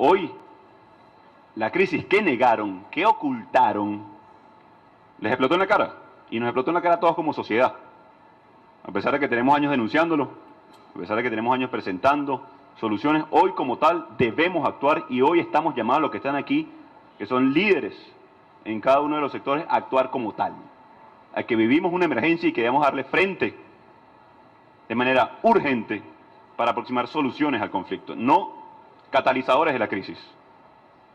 Hoy, la crisis que negaron, que ocultaron, les explotó en la cara. Y nos explotó en la cara a todos como sociedad. A pesar de que tenemos años denunciándolo, a pesar de que tenemos años presentando soluciones, hoy como tal debemos actuar y hoy estamos llamados, los que están aquí, que son líderes en cada uno de los sectores, a actuar como tal. A que vivimos una emergencia y que debemos darle frente de manera urgente para aproximar soluciones al conflicto, no catalizadores de la crisis.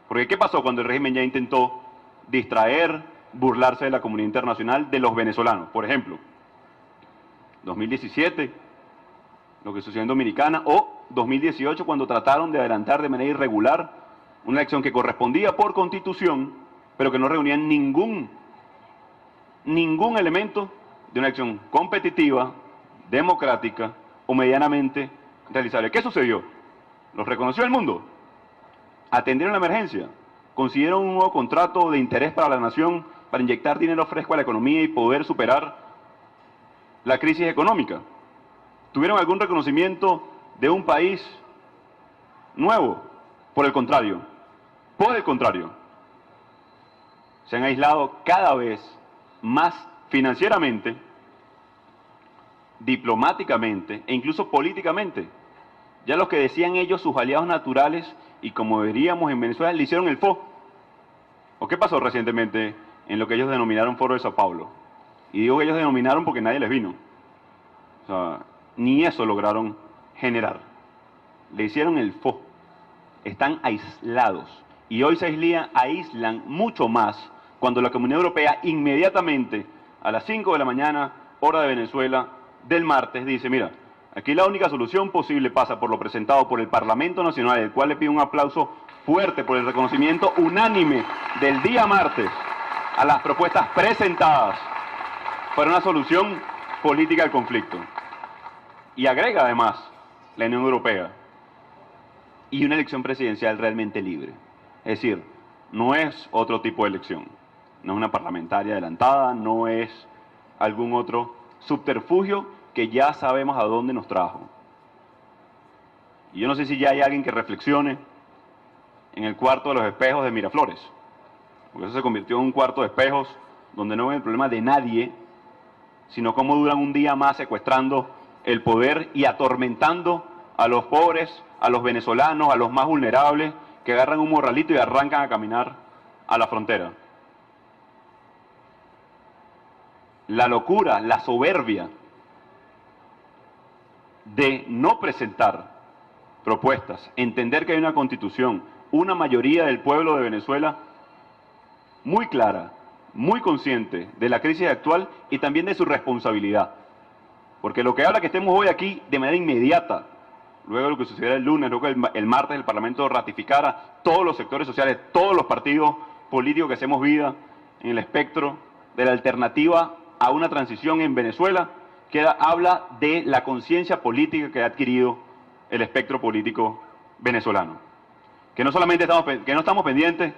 Porque ¿qué pasó cuando el régimen ya intentó distraer, burlarse de la comunidad internacional, de los venezolanos? Por ejemplo, 2017, lo que sucedió en Dominicana, o 2018, cuando trataron de adelantar de manera irregular una elección que correspondía por constitución, pero que no reunía ningún elemento de una elección competitiva, democrática o medianamente realizable. ¿Qué sucedió? ¿Los reconoció el mundo? ¿Atendieron la emergencia? ¿Consiguieron un nuevo contrato de interés para la nación para inyectar dinero fresco a la economía y poder superar la crisis económica? ¿Tuvieron algún reconocimiento de un país nuevo? Por el contrario, se han aislado cada vez más financieramente, diplomáticamente e incluso políticamente. Ya los que decían ellos sus aliados naturales, y como veríamos en Venezuela, le hicieron el fo. ¿O qué pasó recientemente en lo que ellos denominaron Foro de Sao Paulo? Y digo que ellos denominaron porque nadie les vino. O sea, ni eso lograron generar. Le hicieron el fo. Están aislados. Y hoy se aíslan mucho más cuando la Comunidad Europea inmediatamente a las 5 de la mañana, hora de Venezuela, del martes, dice, mira, aquí la única solución posible pasa por lo presentado por el Parlamento Nacional, el cual le pide un aplauso fuerte por el reconocimiento unánime del día martes a las propuestas presentadas para una solución política al conflicto. Y agrega además la Unión Europea y una elección presidencial realmente libre. Es decir, no es otro tipo de elección, no es una parlamentaria adelantada, no es algún otro subterfugio que ya sabemos a dónde nos trajo. Y yo no sé si ya hay alguien que reflexione en el cuarto de los espejos de Miraflores, porque eso se convirtió en un cuarto de espejos donde no ven el problema de nadie, sino cómo duran un día más secuestrando el poder y atormentando a los pobres, a los venezolanos, a los más vulnerables, que agarran un morralito y arrancan a caminar a la frontera. La locura, la soberbia de no presentar propuestas, entender que hay una constitución, una mayoría del pueblo de Venezuela muy clara, muy consciente de la crisis actual y también de su responsabilidad. Porque lo que habla que estemos hoy aquí de manera inmediata, luego de lo que sucediera el lunes, luego que el martes el Parlamento ratificara, todos los sectores sociales, todos los partidos políticos que hacemos vida en el espectro de la alternativa a una transición en Venezuela, habla de la conciencia política que ha adquirido el espectro político venezolano. Que no solamente estamos pendientes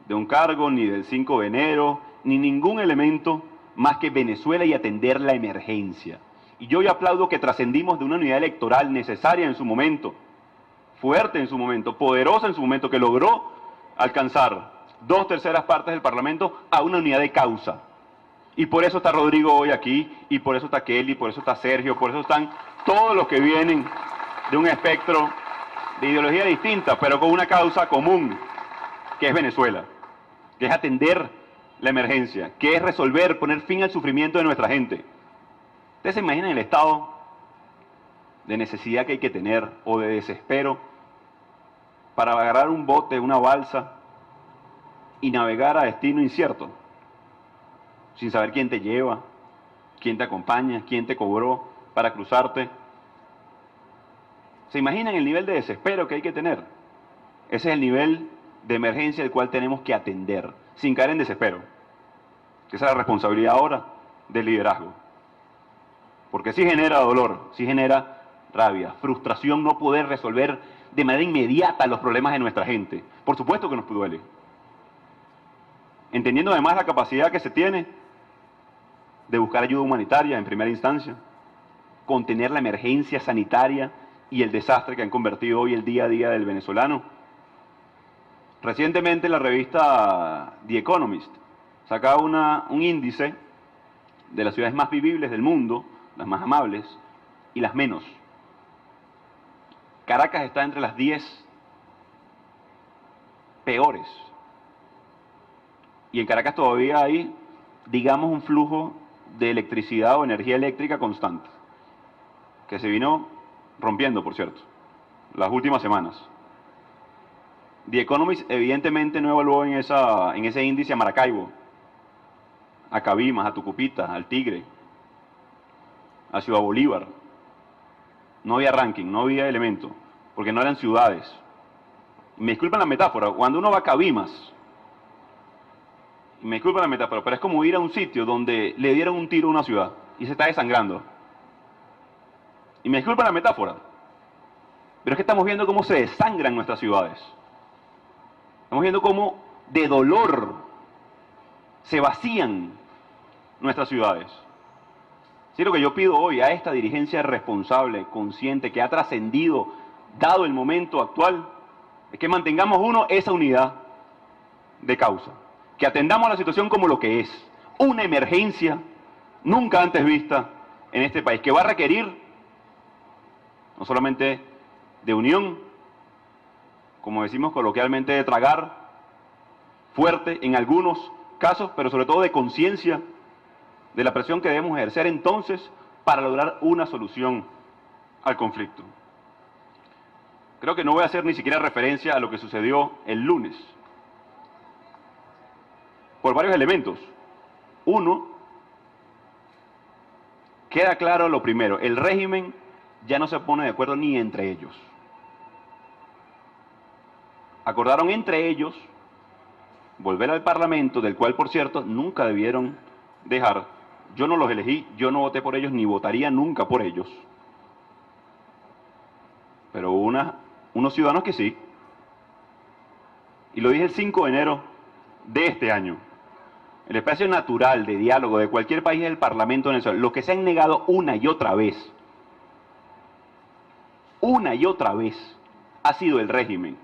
de un cargo, ni del 5 de enero, ni ningún elemento más que Venezuela y atender la emergencia. Y yo hoy aplaudo que trascendimos de una unidad electoral necesaria en su momento, fuerte en su momento, poderosa en su momento, que logró alcanzar 2/3 partes del Parlamento a una unidad de causa. Y por eso está Rodrigo hoy aquí, y por eso está Kelly, por eso está Sergio, por eso están todos los que vienen de un espectro de ideología distinta, pero con una causa común, que es Venezuela, que es atender la emergencia, que es resolver, poner fin al sufrimiento de nuestra gente. ¿Ustedes se imaginan el estado de necesidad que hay que tener, o de desespero, para agarrar un bote, una balsa, y navegar a destino incierto? Sin saber quién te lleva, quién te acompaña, quién te cobró para cruzarte. ¿Se imaginan el nivel de desespero que hay que tener? Ese es el nivel de emergencia el cual tenemos que atender, sin caer en desespero. Que esa es la responsabilidad ahora del liderazgo. Porque sí genera dolor, sí genera rabia, frustración no poder resolver de manera inmediata los problemas de nuestra gente. Por supuesto que nos duele. Entendiendo además la capacidad que se tiene de buscar ayuda humanitaria en primera instancia, contener la emergencia sanitaria y el desastre que han convertido hoy el día a día del venezolano, Recientemente la revista The Economist sacaba un índice de las ciudades más vivibles del mundo, las más amables y las menos. Caracas está entre las 10 peores. Y en Caracas todavía hay, digamos, un flujo de electricidad o energía eléctrica constante, que se vino rompiendo, por cierto, las últimas semanas. The Economist evidentemente no evaluó en ese índice a Maracaibo, a Cabimas, a Tucupita, al Tigre, a Ciudad Bolívar. No había ranking, no había elemento, porque no eran ciudades. Me disculpan la metáfora, cuando uno va a Cabimas, me disculpan la metáfora, pero es como ir a un sitio donde le dieron un tiro a una ciudad y se está desangrando. Y me disculpan la metáfora, pero es que estamos viendo cómo se desangran nuestras ciudades. Estamos viendo cómo de dolor se vacían nuestras ciudades. Sí, lo que yo pido hoy a esta dirigencia responsable, consciente, que ha trascendido, dado el momento actual, es que mantengamos esa unidad de causa. Que atendamos la situación como lo que es, una emergencia nunca antes vista en este país, que va a requerir no solamente de unión, como decimos coloquialmente, de tragar fuerte en algunos casos, pero sobre todo de conciencia de la presión que debemos ejercer entonces para lograr una solución al conflicto. Creo que no voy a hacer ni siquiera referencia a lo que sucedió el lunes, por varios elementos. Uno, queda claro lo primero, el régimen ya no se pone de acuerdo ni entre ellos. Acordaron entre ellos volver al Parlamento, del cual, por cierto, nunca debieron dejar. Yo no los elegí, yo no voté por ellos, ni votaría nunca por ellos. Pero unos ciudadanos que sí. Y lo dije el 5 de enero de este año. El espacio natural de diálogo de cualquier país es el Parlamento venezolano. Los que se han negado una y otra vez, ha sido el régimen.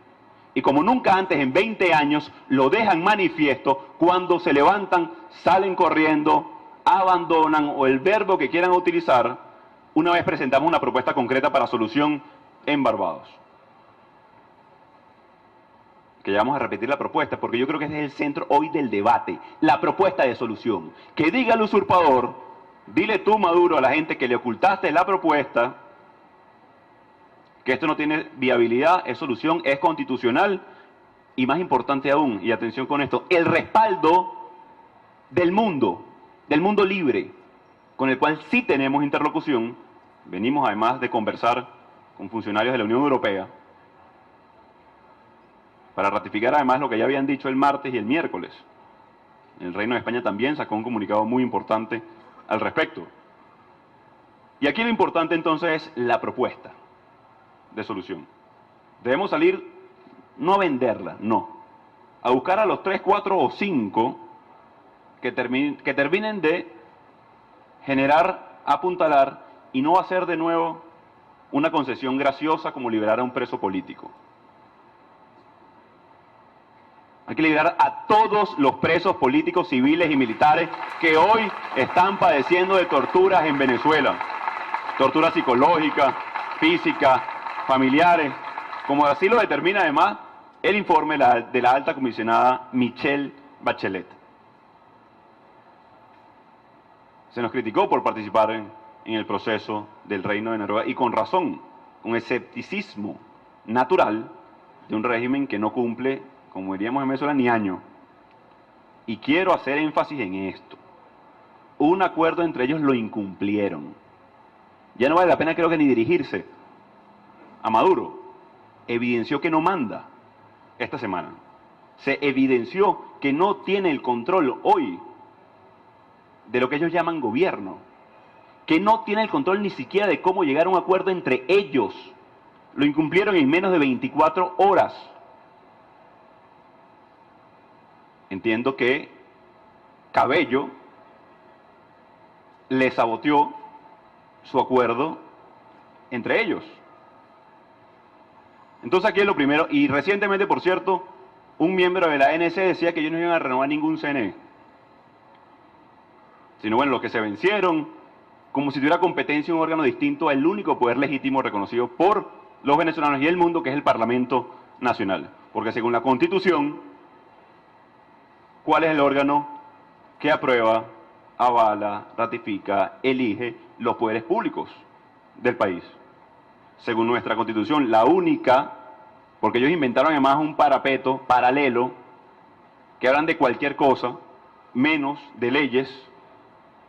Y como nunca antes en 20 años lo dejan manifiesto, cuando se levantan, salen corriendo, abandonan o el verbo que quieran utilizar, una vez presentamos una propuesta concreta para solución en Barbados. Que ya vamos a repetir la propuesta, porque yo creo que ese es el centro hoy del debate, la propuesta de solución. Que diga el usurpador, dile tú, Maduro, a la gente que le ocultaste la propuesta, que esto no tiene viabilidad, es solución, es constitucional, y más importante aún, y atención con esto, el respaldo del mundo libre, con el cual sí tenemos interlocución. Venimos además de conversar con funcionarios de la Unión Europea, para ratificar además lo que ya habían dicho el martes y el miércoles. El Reino de España también sacó un comunicado muy importante al respecto. Y aquí lo importante entonces es la propuesta de solución. Debemos salir, no a venderla, no, a buscar a los 3, 4 o 5 que terminen de generar, apuntalar y no hacer de nuevo una concesión graciosa como liberar a un preso político. Hay que liberar a todos los presos políticos, civiles y militares que hoy están padeciendo de torturas en Venezuela. Tortura psicológica, física, familiares, como así lo determina además el informe de la alta comisionada Michelle Bachelet. Se nos criticó por participar en el proceso del Reino de Noruega, y con razón, con escepticismo natural de un régimen que no cumple, como diríamos en Venezuela, ni año. Y quiero hacer énfasis en esto. Un acuerdo entre ellos lo incumplieron. Ya no vale la pena, creo que, ni dirigirse a Maduro. Evidenció que no manda esta semana. Se evidenció que no tiene el control hoy de lo que ellos llaman gobierno. Que no tiene el control ni siquiera de cómo llegar a un acuerdo entre ellos. Lo incumplieron en menos de 24 horas. Entiendo que Cabello le saboteó su acuerdo entre ellos. Entonces aquí es lo primero, y recientemente, por cierto, un miembro de la ANC decía que ellos no iban a renovar ningún CNE, sino bueno, los que se vencieron, como si tuviera competencia un órgano distinto al único poder legítimo reconocido por los venezolanos y el mundo, que es el Parlamento Nacional. Porque según la Constitución, ¿cuál es el órgano que aprueba, avala, ratifica, elige los poderes públicos del país? Según nuestra Constitución, la única, porque ellos inventaron además un parapeto paralelo que hablan de cualquier cosa, menos de leyes,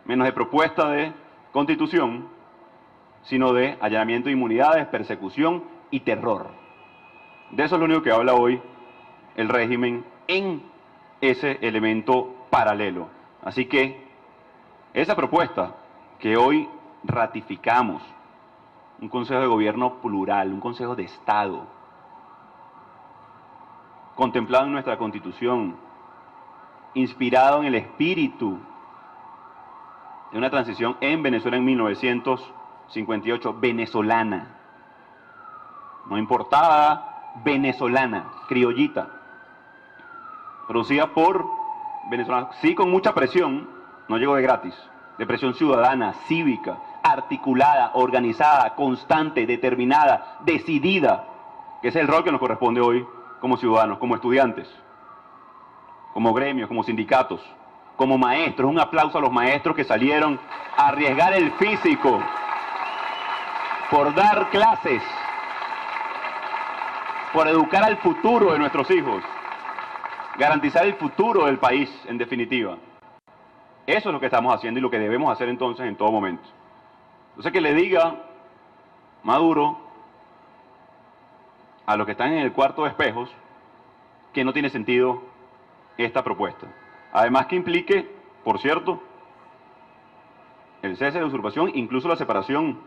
menos de propuesta de Constitución, sino de allanamiento de inmunidades, persecución y terror. De eso es lo único que habla hoy el régimen en ese elemento paralelo. Así que esa propuesta que hoy ratificamos, un Consejo de Gobierno plural, un Consejo de Estado, contemplado en nuestra Constitución, inspirado en el espíritu de una transición en Venezuela en 1958, venezolana, no importada, venezolana, criollita, producida por venezolanos, sí con mucha presión, no llegó de gratis, de presión ciudadana, cívica, articulada, organizada, constante, determinada, decidida, que es el rol que nos corresponde hoy como ciudadanos, como estudiantes, como gremios, como sindicatos, como maestros. Un aplauso a los maestros que salieron a arriesgar el físico por dar clases, por educar al futuro de nuestros hijos, garantizar el futuro del país, en definitiva. Eso es lo que estamos haciendo y lo que debemos hacer entonces en todo momento. Entonces, que le diga Maduro a los que están en el cuarto de espejos que no tiene sentido esta propuesta. Además que implique, por cierto, el cese de usurpación, incluso la separación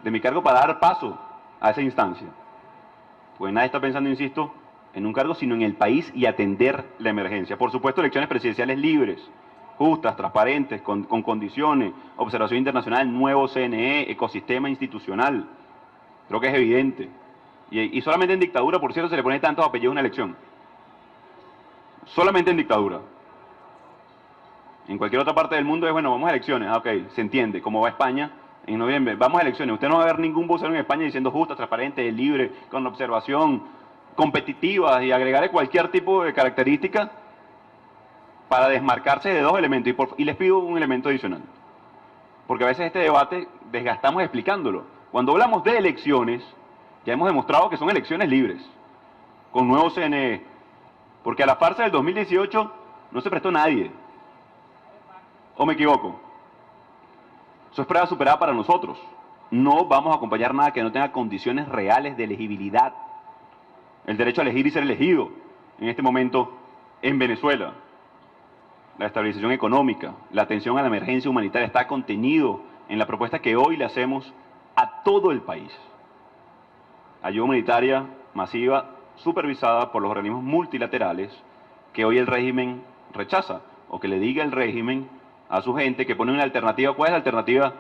de mi cargo para dar paso a esa instancia. Pues nadie está pensando, insisto, en un cargo, sino en el país y atender la emergencia. Por supuesto, elecciones presidenciales libres, justas, transparentes, con condiciones, observación internacional, nuevo CNE, ecosistema institucional. Creo que es evidente. Y solamente en dictadura, por cierto, se le pone tantos apellidos a una elección. Solamente en dictadura. En cualquier otra parte del mundo es, bueno, vamos a elecciones. Ah, ok, se entiende. Como va España en noviembre, vamos a elecciones. Usted no va a ver ningún vocero en España diciendo justa, transparente, libre, con observación, competitiva y agregarle cualquier tipo de característica para desmarcarse de dos elementos. Y les pido un elemento adicional. Porque a veces este debate desgastamos explicándolo. Cuando hablamos de elecciones, ya hemos demostrado que son elecciones libres, con nuevo CNE. Porque a la farsa del 2018 no se prestó nadie. ¿O me equivoco? Eso es prueba superada para nosotros. No vamos a acompañar nada que no tenga condiciones reales de elegibilidad. El derecho a elegir y ser elegido en este momento en Venezuela. La estabilización económica, la atención a la emergencia humanitaria está contenido en la propuesta que hoy le hacemos a todo el país. Ayuda humanitaria masiva supervisada por los organismos multilaterales que hoy el régimen rechaza, o que le diga el régimen a su gente que pone una alternativa. ¿Cuál es la alternativa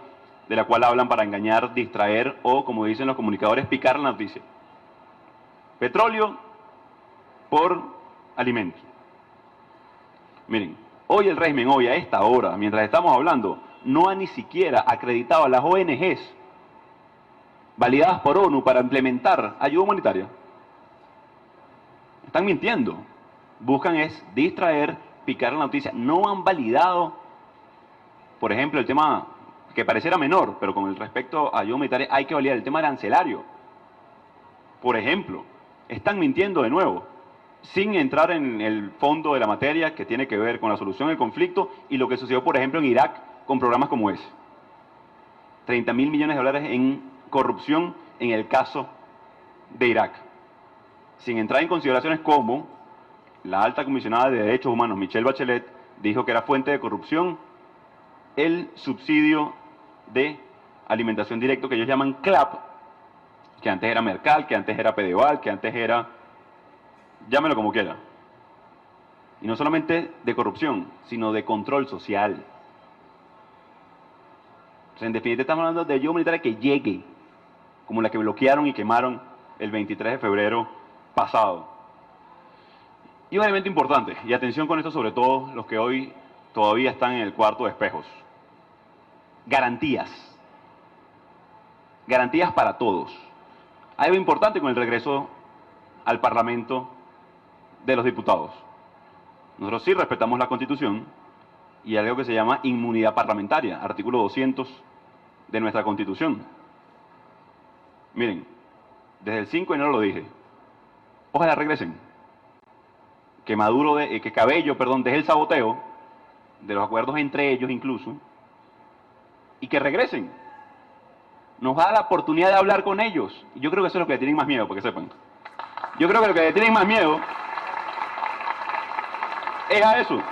de la cual hablan para engañar, distraer o, como dicen los comunicadores, picar la noticia? Petróleo por alimentos. Miren, hoy el régimen, hoy a esta hora, mientras estamos hablando, no ha ni siquiera acreditado a las ONGs validadas por ONU para implementar ayuda humanitaria. Están mintiendo. Buscan es distraer, picar la noticia. No han validado, por ejemplo, el tema que pareciera menor, pero con el respecto a ayuda humanitaria hay que validar el tema arancelario. Por ejemplo, están mintiendo de nuevo, sin entrar en el fondo de la materia que tiene que ver con la solución del conflicto y lo que sucedió, por ejemplo, en Irak con programas como ese. 30.000 millones de dólares en corrupción en el caso de Irak. Sin entrar en consideraciones como la alta comisionada de Derechos Humanos, Michelle Bachelet, dijo que era fuente de corrupción el subsidio de alimentación directo que ellos llaman CLAP, que antes era Mercal, que antes era Pedeval, que antes era, llámelo como quiera. Y no solamente de corrupción, sino de control social. O sea, en definitiva estamos hablando de ayuda humanitaria que llegue, como la que bloquearon y quemaron el 23 de febrero pasado. Y un elemento importante, y atención con esto sobre todo los que hoy todavía están en el cuarto de espejos. Garantías. Garantías para todos. Hay algo importante con el regreso al Parlamento de los diputados. Nosotros sí respetamos la Constitución y hay algo que se llama inmunidad parlamentaria, artículo 200 de nuestra Constitución. Miren, desde el 5 de enero lo dije, ojalá regresen. Que que Cabello, deje el saboteo de los acuerdos entre ellos incluso, y que regresen. Nos da la oportunidad de hablar con ellos. Y yo creo que eso es lo que le tienen más miedo, para que sepan. Yo creo que lo que le tienen más miedo es a eso.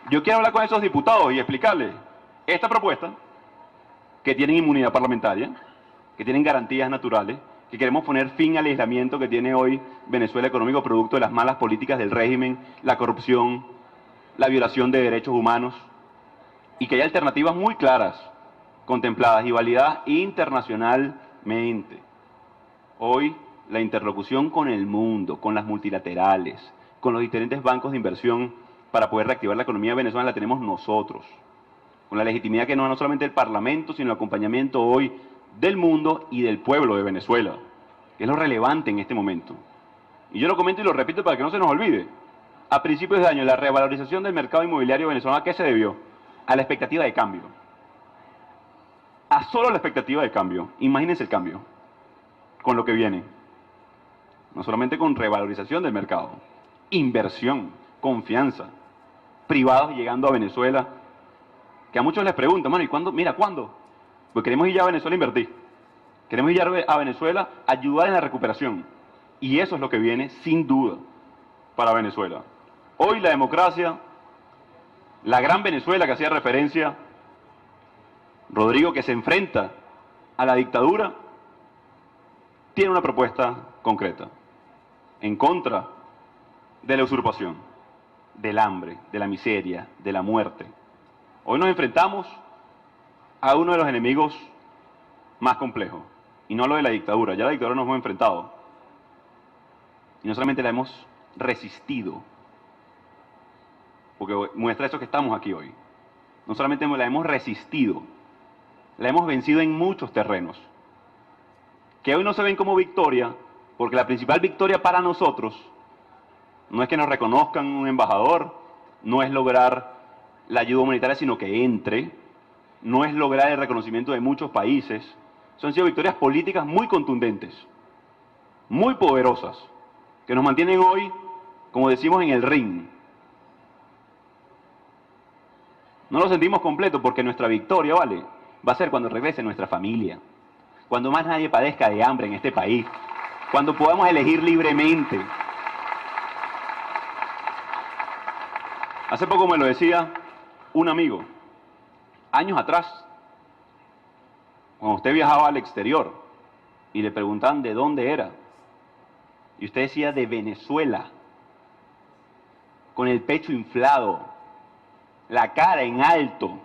Yo quiero hablar con esos diputados y explicarles esta propuesta, que tienen inmunidad parlamentaria, que tienen garantías naturales, que queremos poner fin al aislamiento que tiene hoy Venezuela económico producto de las malas políticas del régimen, la corrupción, la violación de derechos humanos, y que hay alternativas muy claras, contempladas y validadas internacionalmente. Hoy la interlocución con el mundo, con las multilaterales, con los diferentes bancos de inversión para poder reactivar la economía venezolana la tenemos nosotros, con la legitimidad que no solamente el Parlamento, sino el acompañamiento hoy del mundo y del pueblo de Venezuela, que es lo relevante en este momento. Y yo lo comento y lo repito para que no se nos olvide. A principios de año, la revalorización del mercado inmobiliario venezolano, ¿a qué se debió? A la expectativa de cambio. A solo la expectativa de cambio. Imagínense el cambio con lo que viene. No solamente con revalorización del mercado, inversión, confianza, privados llegando a Venezuela, que a muchos les preguntan, bueno, ¿y cuándo? Mira, ¿cuándo? Pues queremos ir ya a Venezuela a invertir. Queremos ir a Venezuela a ayudar en la recuperación. Y eso es lo que viene, sin duda, para Venezuela. Hoy la democracia, la gran Venezuela que hacía referencia Rodrigo, que se enfrenta a la dictadura, tiene una propuesta concreta en contra de la usurpación, del hambre, de la miseria, de la muerte. Hoy nos enfrentamos a uno de los enemigos más complejos, y no lo de la dictadura. Ya la dictadura nos hemos enfrentado, y no solamente la hemos resistido, porque muestra eso que estamos aquí hoy. No solamente la hemos resistido, la hemos vencido en muchos terrenos, que hoy no se ven como victoria, porque la principal victoria para nosotros no es que nos reconozcan un embajador, no es lograr la ayuda humanitaria, sino que entre, no es lograr el reconocimiento de muchos países. Son sido victorias políticas muy contundentes, muy poderosas, que nos mantienen hoy, como decimos, en el ring. No lo sentimos completo porque nuestra victoria, ¿vale?, va a ser cuando regrese nuestra familia, cuando más nadie padezca de hambre en este país, cuando podamos elegir libremente. Hace poco me lo decía un amigo, años atrás, cuando usted viajaba al exterior y le preguntaban de dónde era, y usted decía de Venezuela, con el pecho inflado, la cara en alto,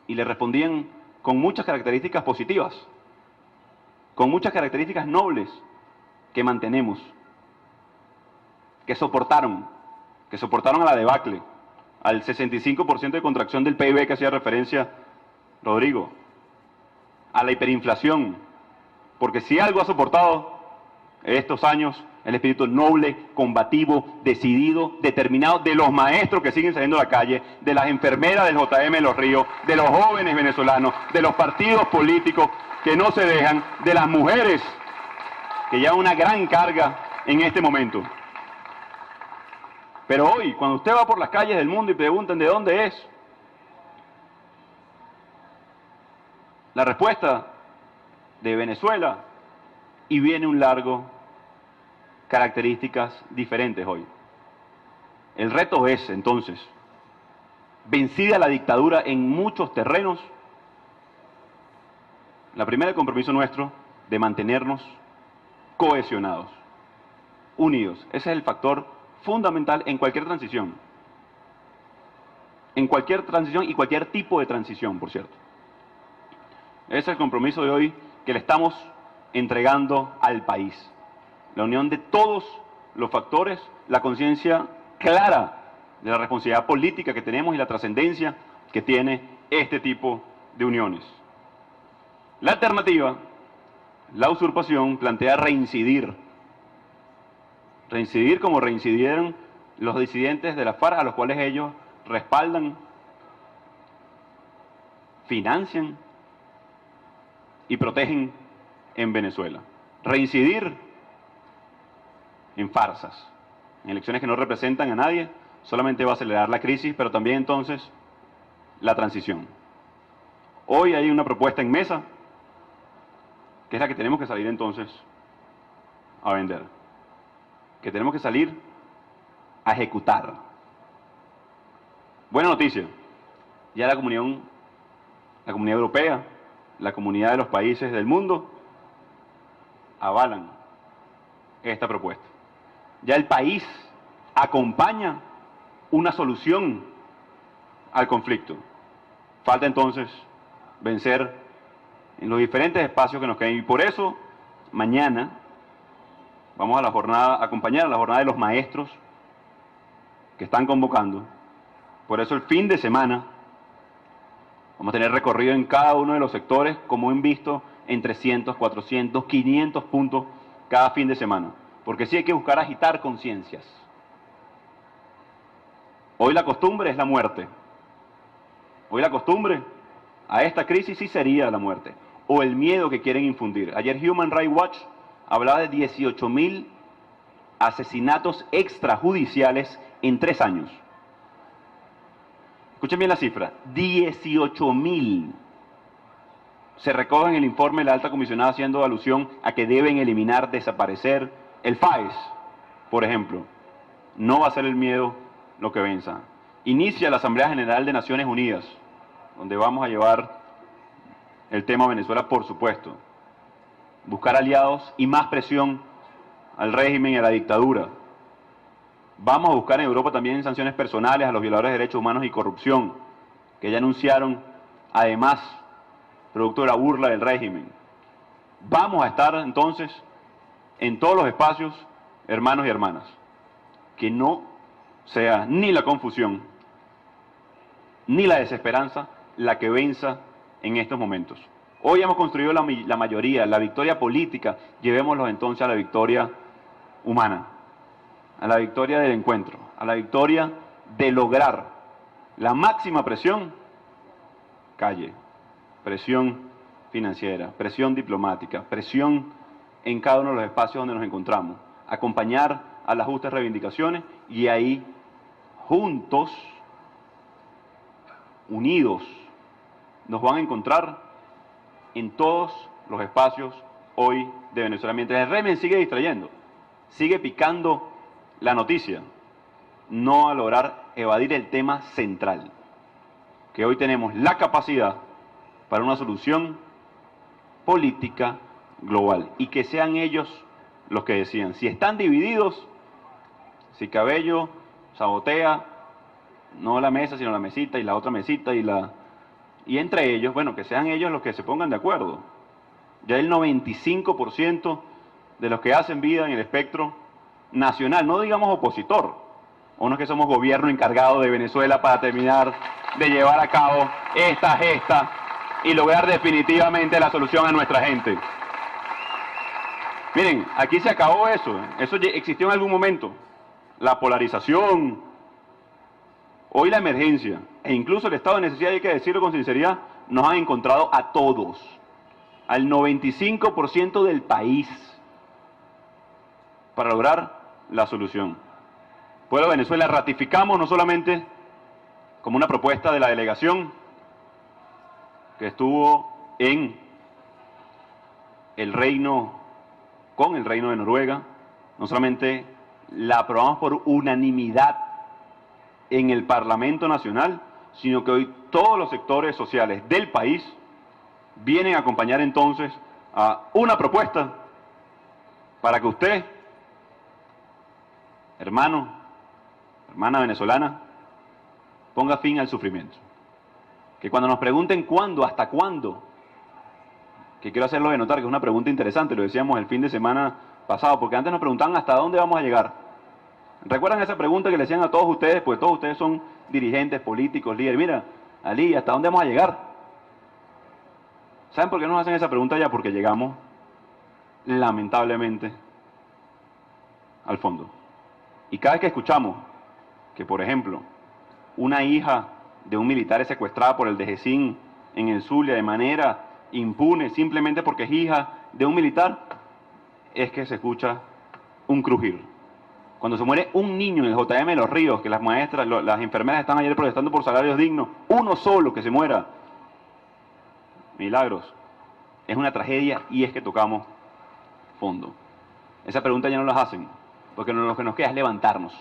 y le respondían con muchas características positivas, con muchas características nobles que mantenemos, que soportaron a la debacle, al 65% de contracción del PIB que hacía referencia Rodrigo, a la hiperinflación, porque si algo ha soportado estos años, el espíritu noble, combativo, decidido, determinado de los maestros que siguen saliendo a la calle, de las enfermeras del JM de Los Ríos, de los jóvenes venezolanos, de los partidos políticos que no se dejan, de las mujeres que llevan una gran carga en este momento. Pero hoy, cuando usted va por las calles del mundo y preguntan de dónde es, la respuesta de Venezuela, y viene un largo características diferentes hoy. El reto es, entonces, vencida la dictadura en muchos terrenos, la primera, el compromiso nuestro de mantenernos cohesionados, unidos. Ese es el factor fundamental en cualquier transición. En cualquier transición y cualquier tipo de transición, por cierto. Ese es el compromiso de hoy que le estamos entregando al país. La unión de todos los factores, la conciencia clara de la responsabilidad política que tenemos y la trascendencia que tiene este tipo de uniones. La alternativa, la usurpación, plantea reincidir como reincidieron los disidentes de la FARC, a los cuales ellos respaldan, financian y protegen en Venezuela. Reincidir en farsas, en elecciones que no representan a nadie, solamente va a acelerar la crisis, pero también entonces la transición. Hoy hay una propuesta en mesa, que es la que tenemos que salir entonces a vender, que tenemos que salir a ejecutar. Buena noticia, ya la Comunidad Europea, la comunidad de los países del mundo avalan esta propuesta. Ya el país acompaña una solución al conflicto. Falta entonces vencer en los diferentes espacios que nos quedan. Y por eso, mañana vamos a la jornada, a acompañar a la jornada de los maestros que están convocando. Por eso el fin de semana vamos a tener recorrido en cada uno de los sectores, como han visto, en 300, 400, 500 puntos cada fin de semana. Porque sí hay que buscar agitar conciencias. Hoy la costumbre es la muerte. Hoy la costumbre a esta crisis sí sería la muerte, o el miedo que quieren infundir. Ayer Human Rights Watch hablaba de 18.000 asesinatos extrajudiciales en 3 años. Escuchen bien la cifra, 18.000. Se recoge en el informe de la alta comisionada haciendo alusión a que deben eliminar, desaparecer el FAES, por ejemplo. No va a ser el miedo lo que venza. Inicia la Asamblea General de Naciones Unidas, donde vamos a llevar el tema Venezuela, por supuesto. Buscar aliados y más presión al régimen y a la dictadura. Vamos a buscar en Europa también sanciones personales a los violadores de derechos humanos y corrupción, que ya anunciaron, además, producto de la burla del régimen. Vamos a estar entonces en todos los espacios, hermanos y hermanas, que no sea ni la confusión, ni la desesperanza la que venza en estos momentos. Hoy hemos construido la mayoría, la victoria política, llevémoslo entonces a la victoria humana, a la victoria del encuentro, a la victoria de lograr la máxima presión, calle, presión financiera, presión diplomática, presión en cada uno de los espacios donde nos encontramos, acompañar a las justas reivindicaciones y ahí juntos, unidos, nos van a encontrar en todos los espacios hoy de Venezuela. Mientras el régimen sigue distrayendo, sigue picando la noticia, no va a lograr evadir el tema central, que hoy tenemos la capacidad para una solución política global y que sean ellos los que decidan. Si están divididos, si Cabello sabotea no la mesa, sino la mesita y la otra mesita y entre ellos, bueno, que sean ellos los que se pongan de acuerdo. Ya el 95% de los que hacen vida en el espectro nacional, no digamos opositor, o no es que somos gobierno encargado de Venezuela para terminar de llevar a cabo esta gesta y lograr definitivamente la solución a nuestra gente. Miren, aquí se acabó eso. Eso existió en algún momento. La polarización, hoy la emergencia, e incluso el estado de necesidad, hay que decirlo con sinceridad, nos han encontrado a todos, al 95% del país, para lograr la solución. Pueblo de Venezuela, ratificamos no solamente como una propuesta de la delegación que estuvo en el reino, con el Reino de Noruega, no solamente la aprobamos por unanimidad en el Parlamento Nacional, sino que hoy todos los sectores sociales del país vienen a acompañar entonces a una propuesta para que usted, hermano, hermana venezolana, ponga fin al sufrimiento. Que cuando nos pregunten cuándo, hasta cuándo, que quiero hacerlo de notar, que es una pregunta interesante, lo decíamos el fin de semana pasado, porque antes nos preguntaban hasta dónde vamos a llegar. ¿Recuerdan esa pregunta que le hacían a todos ustedes? Pues todos ustedes son dirigentes, políticos, líderes. Mira, Ali, ¿hasta dónde vamos a llegar? ¿Saben por qué nos hacen esa pregunta ya? Porque llegamos, lamentablemente, al fondo. Y cada vez que escuchamos que, por ejemplo, una hija de un militar es secuestrada por el DGCIN en el Zulia de manera impune, simplemente porque es hija de un militar, es que se escucha un crujir. Cuando se muere un niño en el JM de Los Ríos, que las maestras, las enfermeras están ayer protestando por salarios dignos, uno solo que se muera, milagros, es una tragedia y es que tocamos fondo. Esa pregunta ya no las hacen, porque lo que nos queda es levantarnos.